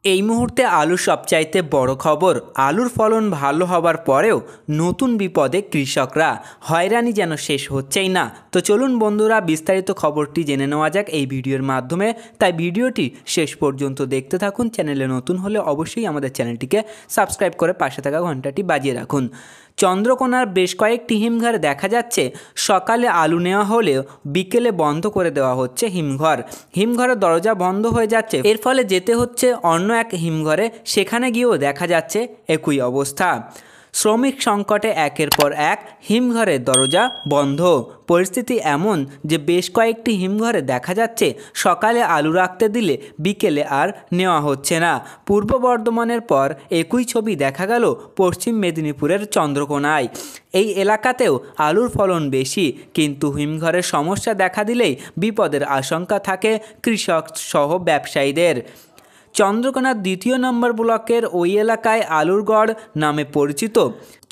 এই মুহূর্তে আলুর সবচাইতে বড় খবর, আলুর ফলন ভালো হবার পরেও নতুন বিপদে কৃষকরা। হয়রানি যেন শেষ হচ্ছেই না। তো চলুন বন্ধুরা, বিস্তারিত খবরটি জেনে নেওয়া যাক এই ভিডিওর মাধ্যমে। তাই ভিডিওটি শেষ পর্যন্ত দেখতে থাকুন। চ্যানেলে নতুন হলে অবশ্যই আমাদের চ্যানেলটিকে সাবস্ক্রাইব করে পাশে থাকা ঘন্টাটি বাজিয়ে রাখুন। চন্দ্রকোনার বেশ কয়েকটি হিমঘরে দেখা যাচ্ছে সকালে আলু নেওয়া হলেও বিকেলে বন্ধ করে দেওয়া হচ্ছে হিমঘরের দরজা বন্ধ হয়ে যাচ্ছে। এর ফলে যেতে হচ্ছে অন্য এক হিমঘরে, সেখানে গিয়েও দেখা যাচ্ছে একই অবস্থা। শ্রমিক সংকটে একের পর এক হিমঘরের দরজা বন্ধ। পরিস্থিতি এমন যে বেশ কয়েকটি হিমঘরে দেখা যাচ্ছে সকালে আলু রাখতে দিলে বিকেলে আর নেওয়া হচ্ছে না। পূর্ব বর্ধমানের পর একই ছবি দেখা গেল পশ্চিম মেদিনীপুরের চন্দ্রকোনায়। এই এলাকাতেও আলুর ফলন বেশি, কিন্তু হিমঘরের সমস্যা দেখা দিলেই বিপদের আশঙ্কা থাকে কৃষক সহ ব্যবসায়ীদের। চন্দ্রকোনার ২য় নম্বর ব্লকের ওই এলাকায় আলুরগড় নামে পরিচিত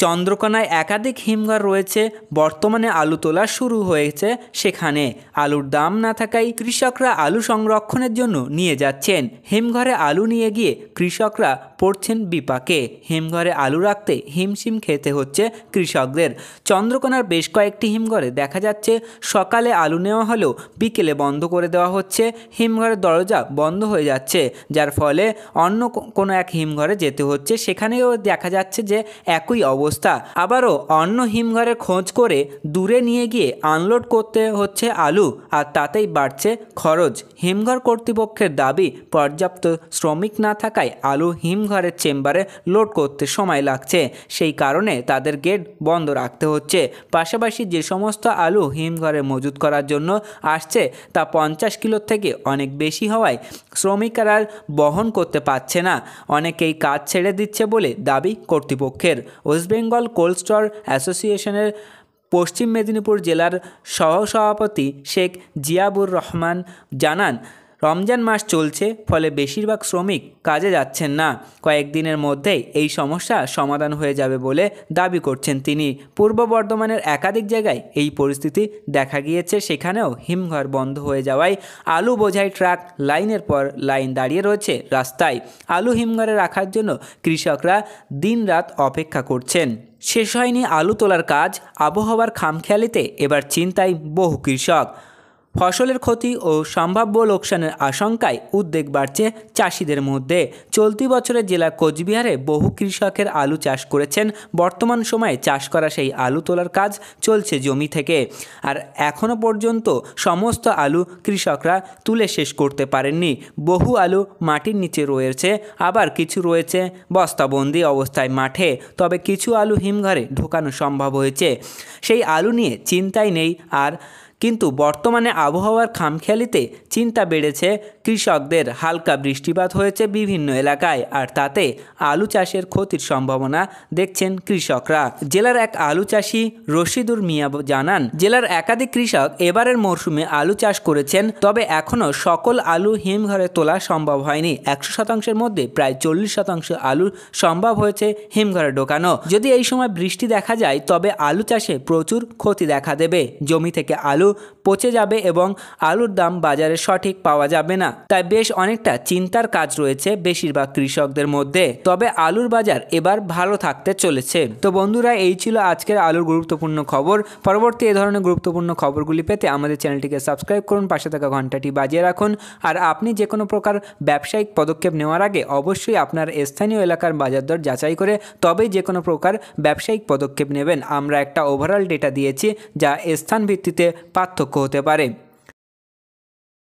চন্দ্রকোনায় একাধিক হিমঘর রয়েছে। বর্তমানে আলু তোলা শুরু হয়েছে সেখানে। আলুর দাম না থাকায় কৃষকরা আলু সংরক্ষণের জন্য নিয়ে যাচ্ছেন। হিমঘরে আলু নিয়ে গিয়ে কৃষকরা পড়ছেন বিপাকে। হিমঘরে আলু রাখতে হিমশিম খেতে হচ্ছে কৃষকদের। চন্দ্রকোনার বেশ কয়েকটি হিমঘরে দেখা যাচ্ছে সকালে আলু নেওয়া হলেও বিকেলে বন্ধ করে দেওয়া হচ্ছে। হিমঘরের দরজা বন্ধ হয়ে যাচ্ছে, যার ফলে অন্য কোনো এক হিমঘরে যেতে হচ্ছে। সেখানেও দেখা যাচ্ছে যে একই অবস্থা। আবারও অন্য হিমঘরে খোঁজ করে দূরে নিয়ে গিয়ে আনলোড করতে হচ্ছে আলু, আর তাতেই বাড়ছে খরচ। হিমঘর কর্তৃপক্ষের দাবি, পর্যাপ্ত শ্রমিক না থাকায় আলু হিমঘরের চেম্বারে লোড করতে সময় লাগছে, সেই কারণে তাদের গেট বন্ধ রাখতে হচ্ছে। পাশাপাশি যে সমস্ত আলু হিমঘরে মজুত করার জন্য আসছে তা 50 কিলোর থেকে অনেক বেশি হওয়ায় শ্রমিকরা আর বহন করতে পারছে না। অনেকেই কাজ ছেড়ে দিচ্ছে বলে দাবি কর্তৃপক্ষের। ওয়েস্ট বেঙ্গল কোল্ড স্টোর অ্যাসোসিয়েশনের পশ্চিম মেদিনীপুর জেলার সহসভাপতি শেখ জিয়াবুর রহমান জানান, রমজান মাস চলছে, ফলে বেশিরভাগ শ্রমিক কাজে যাচ্ছেন না। কয়েকদিনের মধ্যেই এই সমস্যা সমাধান হয়ে যাবে বলে দাবি করছেন তিনি। পূর্ব বর্ধমানের একাধিক জায়গায় এই পরিস্থিতি দেখা গিয়েছে। সেখানেও হিমঘর বন্ধ হয়ে যাওয়ায় আলু বোঝাই ট্রাক লাইনের পর লাইন দাঁড়িয়ে রয়েছে রাস্তায়। আলু হিমঘরে রাখার জন্য কৃষকরা দিনরাত অপেক্ষা করছেন। শেষ হয়নি আলু তোলার কাজ। আবহাওয়ার খামখেয়ালিতে এবার চিন্তায় বহু কৃষক। ফসলের ক্ষতি ও সম্ভাব্য লোকসানের আশঙ্কায় উদ্বেগ বাড়ছে চাষিদের মধ্যে। চলতি বছরে জেলা কোচবিহারে বহু কৃষকের আলু চাষ করেছেন। বর্তমান সময়ে চাষ করা সেই আলু তোলার কাজ চলছে জমি থেকে, আর এখনও পর্যন্ত সমস্ত আলু কৃষকরা তুলে শেষ করতে পারেননি। বহু আলু মাটির নিচে রয়েছে, আবার কিছু রয়েছে বস্তাবন্দি অবস্থায় মাঠে। তবে কিছু আলু হিমঘরে ঢোকানো সম্ভব হয়েছে। সেই আলু নিয়ে চিন্তাই নেই আর, কিন্তু বর্তমানে আবহাওয়ার খামখেয়ালিতে চিন্তা বেড়েছে কৃষকদের। হালকা বৃষ্টিপাত হয়েছে বিভিন্ন এলাকায়, আর তাতে আলু চাষের ক্ষতির সম্ভাবনা দেখছেন কৃষকরা। জেলার এক আলু চাষি রশিদুর মিয়া জানান, জেলার একাধিক কৃষক এবারের মরশুমে আলু চাষ করেছেন, তবে এখনও সকল আলু হিমঘরে তোলা সম্ভব হয়নি। 100%-এর মধ্যে প্রায় 40% আলু সম্ভব হয়েছে হিমঘরে ঢোকানো। যদি এই সময় বৃষ্টি দেখা যায় তবে আলু চাষে প্রচুর ক্ষতি দেখা দেবে। জমি থেকে আলু পচে যাবে এবং আলুর দাম বাজারে সঠিক পাওয়া যাবে না। তাই বেশ অনেকটা চিন্তার কাজ রয়েছে বেশিরভাগ কৃষকদের মধ্যে। তবে আলুর বাজার এবার ভালো থাকতে চলেছে। তো বন্ধুরা, এই ছিল আজকের আলুর গুরুত্বপূর্ণ খবর। পরবর্তী এই ধরনের গুরুত্বপূর্ণ খবরগুলি পেতে আমাদের চ্যানেলটিকে সাবস্ক্রাইব করুন, পাশে থাকা ঘন্টাটি বাজিয়ে রাখুন। আর আপনি যে কোনো প্রকার ব্যবসায়িক পদক্ষেপ নেওয়ার আগে অবশ্যই আপনার স্থানীয় এলাকার বাজার দর যাচাই করে তবেই যে কোনো প্রকার ব্যবসায়িক পদক্ষেপ নেবেন। আমরা একটা ওভারঅল ডেটা দিয়েছি যা স্থান ভিত্তিতে পার্থক্য হতে পারে।